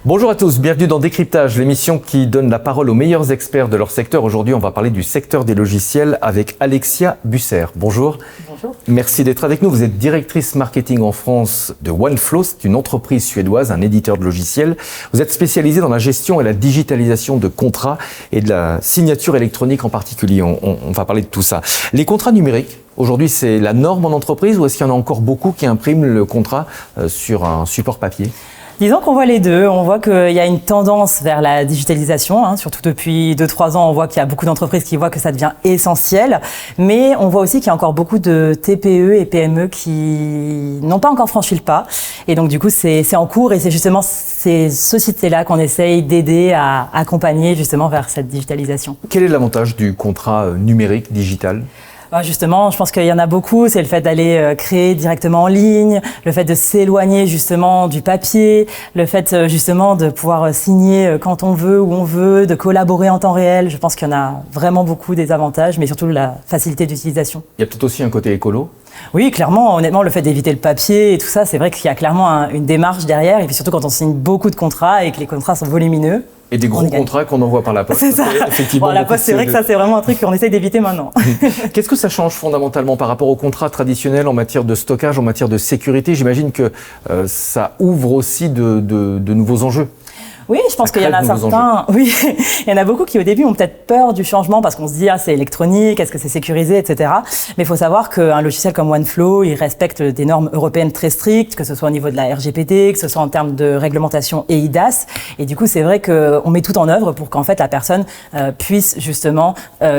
Bonjour à tous, bienvenue dans Décryptage, l'émission qui donne la parole aux meilleurs experts de leur secteur. Aujourd'hui, on va parler du secteur des logiciels avec Alexia Busser. Bonjour. Bonjour. Merci d'être avec nous. Vous êtes directrice marketing en France de OneFlow. C'est une entreprise suédoise, un éditeur de logiciels. Vous êtes spécialisée dans la gestion et la digitalisation de contrats et de la signature électronique en particulier. On va parler de tout ça. Les contrats numériques, aujourd'hui, c'est la norme en entreprise ou est-ce qu'il y en a encore beaucoup qui impriment le contrat sur un support papier ? Disons qu'on voit les deux. On voit qu'il y a une tendance vers la digitalisation, surtout depuis 2-3 ans. On voit qu'il y a beaucoup d'entreprises qui voient que ça devient essentiel. Mais on voit aussi qu'il y a encore beaucoup de TPE et PME qui n'ont pas encore franchi le pas. Et donc, du coup, c'est en cours et c'est justement ces sociétés-là qu'on essaye d'aider à accompagner justement vers cette digitalisation. Quel est l'avantage du contrat numérique, digital ? Justement, je pense qu'il y en a beaucoup, c'est le fait d'aller créer directement en ligne, le fait de s'éloigner justement du papier, le fait justement de pouvoir signer quand on veut, où on veut, de collaborer en temps réel. Je pense qu'il y en a vraiment beaucoup des avantages, mais surtout la facilité d'utilisation. Il y a peut-être aussi un côté écolo ? Oui, clairement, honnêtement, le fait d'éviter le papier et tout ça, c'est vrai qu'il y a clairement une démarche derrière, et puis surtout quand on signe beaucoup de contrats et que les contrats sont volumineux. Et des gros contrats qu'on envoie par la poste. C'est ça. Effectivement, la poste, c'est vrai que ça, c'est vraiment un truc qu'on essaye d'éviter maintenant. Qu'est-ce que ça change fondamentalement par rapport aux contrats traditionnels en matière de stockage, en matière de sécurité ? J'imagine que ça ouvre aussi de nouveaux enjeux. Oui, je pense qu'il y en a certains. Oui, il y en a beaucoup qui au début ont peut-être peur du changement parce qu'on se dit c'est électronique, est-ce que c'est sécurisé, etc. Mais il faut savoir qu'un logiciel comme OneFlow, il respecte des normes européennes très strictes, que ce soit au niveau de la RGPD, que ce soit en termes de réglementation EIDAS. Et du coup, c'est vrai qu'on met tout en œuvre pour qu'en fait la personne puisse justement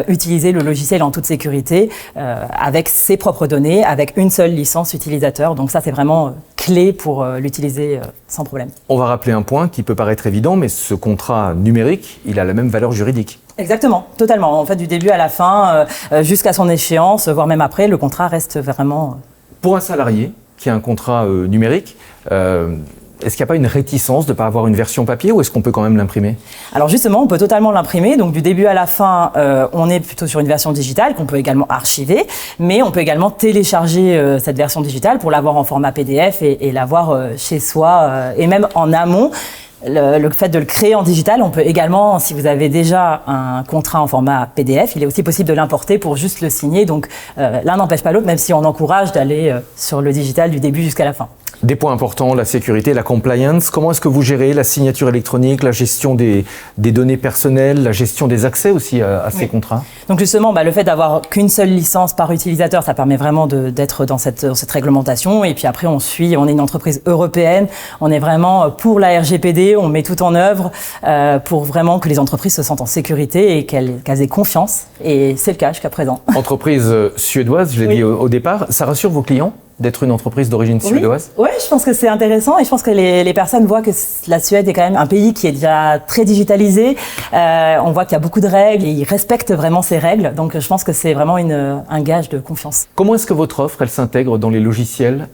utiliser le logiciel en toute sécurité avec ses propres données, avec une seule licence utilisateur. Donc ça, c'est vraiment clé pour l'utiliser sans problème. On va rappeler un point qui peut paraître évident, mais ce contrat numérique, il a la même valeur juridique. Exactement, totalement. En fait, du début à la fin, jusqu'à son échéance, voire même après, le contrat reste vraiment... Pour un salarié qui a un contrat numérique, est-ce qu'il n'y a pas une réticence de ne pas avoir une version papier ou est-ce qu'on peut quand même l'imprimer ? Alors justement, on peut totalement l'imprimer. Donc du début à la fin, on est plutôt sur une version digitale qu'on peut également archiver, mais on peut également télécharger cette version digitale pour l'avoir en format PDF et l'avoir chez soi et même en amont. Le fait de le créer en digital, on peut également, si vous avez déjà un contrat en format PDF, il est aussi possible de l'importer pour juste le signer. Donc l'un n'empêche pas l'autre, même si on encourage d'aller sur le digital du début jusqu'à la fin. Des points importants, la sécurité, la compliance. Comment est-ce que vous gérez la signature électronique, la gestion des données personnelles, la gestion des accès aussi à ces contrats ? Donc justement, le fait d'avoir qu'une seule licence par utilisateur, ça permet vraiment d'être dans cette réglementation. Et puis après, on est une entreprise européenne, on est vraiment pour la RGPD, on met tout en œuvre pour vraiment que les entreprises se sentent en sécurité et qu'elles aient confiance. Et c'est le cas jusqu'à présent. Entreprise suédoise, je l'ai dit au départ, ça rassure vos clients ? D'être une entreprise d'origine suédoise ? Oui, je pense que c'est intéressant et je pense que les personnes voient que la Suède est quand même un pays qui est déjà très digitalisé. On voit qu'il y a beaucoup de règles et ils respectent vraiment ces règles. Donc je pense que c'est vraiment un gage de confiance. Comment est-ce que votre offre, elle s'intègre dans les logiciels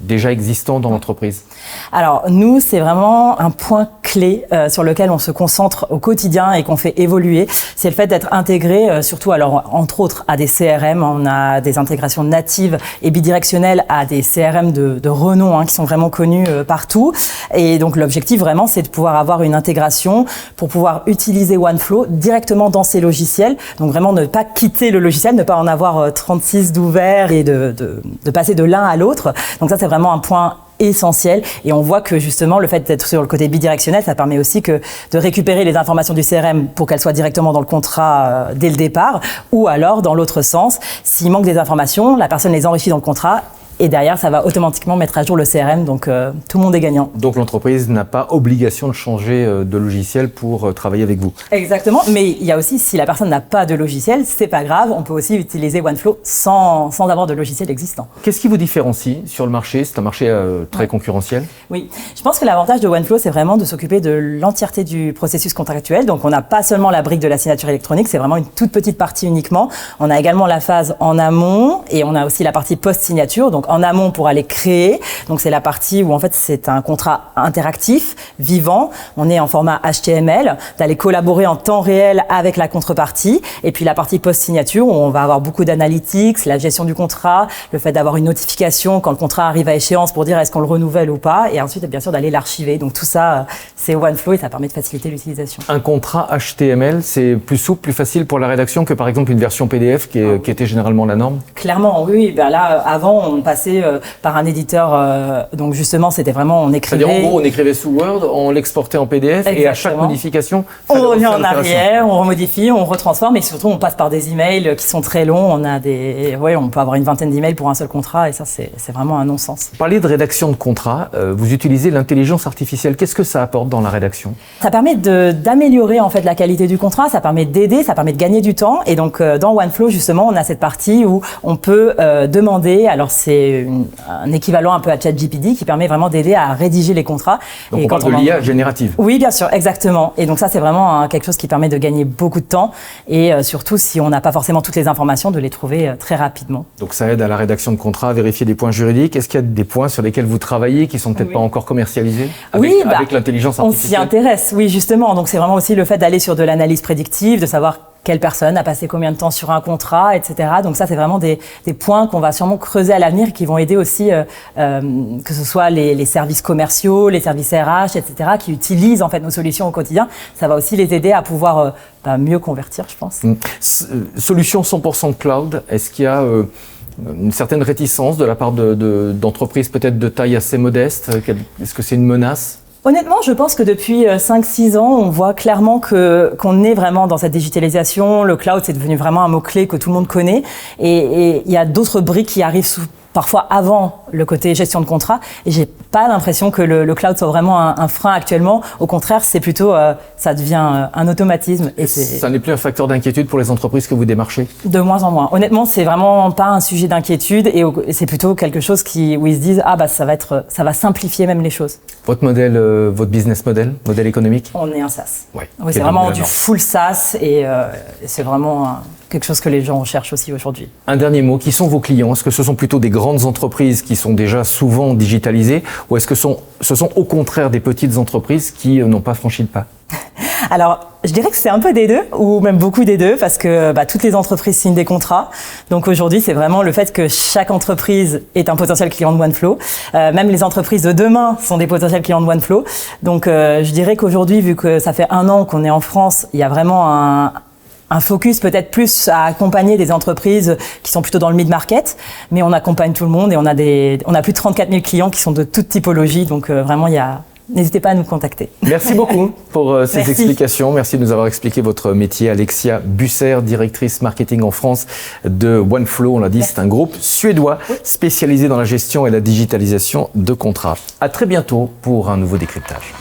déjà existants dans l'entreprise ? Alors nous, c'est vraiment un point clé sur lequel on se concentre au quotidien et qu'on fait évoluer. C'est le fait d'être intégré, surtout alors entre autres à des CRM. On a des intégrations natives et bidirectionnelles à des CRM de renom qui sont vraiment connus partout. Et donc l'objectif vraiment, c'est de pouvoir avoir une intégration pour pouvoir utiliser OneFlow directement dans ces logiciels. Donc vraiment ne pas quitter le logiciel, ne pas en avoir 36 d'ouverts et de passer de l'un à l'autre. Donc ça, c'est vraiment un point essentiel et on voit que justement le fait d'être sur le côté bidirectionnel, ça permet aussi de récupérer les informations du CRM pour qu'elles soient directement dans le contrat dès le départ ou alors dans l'autre sens, s'il manque des informations, la personne les enrichit dans le contrat et derrière ça va automatiquement mettre à jour le CRM, donc tout le monde est gagnant. Donc l'entreprise n'a pas obligation de changer de logiciel pour travailler avec vous. Exactement, mais il y a aussi, si la personne n'a pas de logiciel, c'est pas grave, on peut aussi utiliser OneFlow sans avoir de logiciel existant. Qu'est-ce qui vous différencie sur le marché ? C'est un marché très concurrentiel ? Oui, je pense que l'avantage de OneFlow, c'est vraiment de s'occuper de l'entièreté du processus contractuel. Donc on n'a pas seulement la brique de la signature électronique, c'est vraiment une toute petite partie uniquement. On a également la phase en amont et on a aussi la partie post-signature. Donc en amont pour aller créer. Donc c'est la partie où en fait c'est un contrat interactif, vivant. On est en format HTML, d'aller collaborer en temps réel avec la contrepartie. Et puis la partie post-signature où on va avoir beaucoup d'analytics, la gestion du contrat, le fait d'avoir une notification quand le contrat arrive à échéance pour dire est-ce qu'on le renouvelle ou pas. Et ensuite bien sûr d'aller l'archiver. Donc tout ça c'est OneFlow et ça permet de faciliter l'utilisation. Un contrat HTML, c'est plus souple, plus facile pour la rédaction que par exemple une version PDF qui était généralement la norme? Clairement, oui. Ben là, avant, on passait par un éditeur. Donc justement, c'était vraiment, on écrivait. C'est-à-dire, en gros, on écrivait sous Word, on l'exportait en PDF. Exactement. Et à chaque modification, on revient en arrière, on remodifie, on retransforme, et surtout, on passe par des emails qui sont très longs. On peut avoir une vingtaine d'emails pour un seul contrat, et ça, c'est vraiment un non-sens. Parlez de rédaction de contrat. Vous utilisez l'intelligence artificielle. Qu'est-ce que ça apporte dans la rédaction? Ça permet d'améliorer en fait la qualité du contrat. Ça permet d'aider, ça permet de gagner du temps. Et donc, dans OneFlow, justement, on a cette partie où on peut demander, alors c'est un équivalent un peu à ChatGPT qui permet vraiment d'aider à rédiger les contrats. Donc on parle de l'IA générative. Oui, bien sûr, exactement. Et donc ça, c'est vraiment quelque chose qui permet de gagner beaucoup de temps et surtout si on n'a pas forcément toutes les informations, de les trouver très rapidement. Donc ça aide à la rédaction de contrats, à vérifier des points juridiques. Est-ce qu'il y a des points sur lesquels vous travaillez qui sont peut-être pas encore commercialisés avec l'intelligence artificielle? On s'y intéresse, oui, justement. Donc c'est vraiment aussi le fait d'aller sur de l'analyse prédictive, de savoir quelle personne a passé combien de temps sur un contrat, etc. Donc ça, c'est vraiment des points qu'on va sûrement creuser à l'avenir et qui vont aider aussi, que ce soit les services commerciaux, les services RH, etc., qui utilisent en fait nos solutions au quotidien. Ça va aussi les aider à pouvoir mieux convertir, je pense. Solution 100% cloud, est-ce qu'il y a une certaine réticence de la part d'entreprises peut-être de taille assez modeste? Est-ce que c'est une menace? Honnêtement, je pense que depuis 5-6 ans, on voit clairement qu'on est vraiment dans cette digitalisation. Le cloud, c'est devenu vraiment un mot-clé que tout le monde connaît. Et il y a d'autres briques qui arrivent parfois avant le côté gestion de contrat. Et j'ai pas l'impression que le cloud soit vraiment un frein actuellement. Au contraire, c'est plutôt, ça devient un automatisme. Et ça n'est plus un facteur d'inquiétude pour les entreprises que vous démarchez? De moins en moins. Honnêtement, c'est vraiment pas un sujet d'inquiétude et c'est plutôt quelque chose où ils se disent, ça va simplifier même les choses. Votre modèle, votre business model économique? On est un SaaS. Ouais. Oui, c'est vraiment du full SaaS et c'est vraiment quelque chose que les gens recherchent aussi aujourd'hui. Un dernier mot, qui sont vos clients? Est-ce que ce sont plutôt des grandes entreprises qui sont déjà souvent digitalisées ou est-ce que ce sont au contraire des petites entreprises qui n'ont pas franchi le pas? Alors, je dirais que c'est un peu des deux, ou même beaucoup des deux, parce que toutes les entreprises signent des contrats. Donc aujourd'hui, c'est vraiment le fait que chaque entreprise est un potentiel client de OneFlow. Même les entreprises de demain sont des potentiels clients de OneFlow. Donc je dirais qu'aujourd'hui, vu que ça fait 1 an qu'on est en France, il y a vraiment un focus peut-être plus à accompagner des entreprises qui sont plutôt dans le mid-market, mais on accompagne tout le monde et on a plus de 34 000 clients qui sont de toute typologie. Donc vraiment, n'hésitez pas à nous contacter. Merci beaucoup pour ces explications. Merci de nous avoir expliqué votre métier. Alexia Busser, directrice marketing en France de OneFlow. On l'a dit, c'est un groupe suédois spécialisé dans la gestion et la digitalisation de contrats. À très bientôt pour un nouveau décryptage.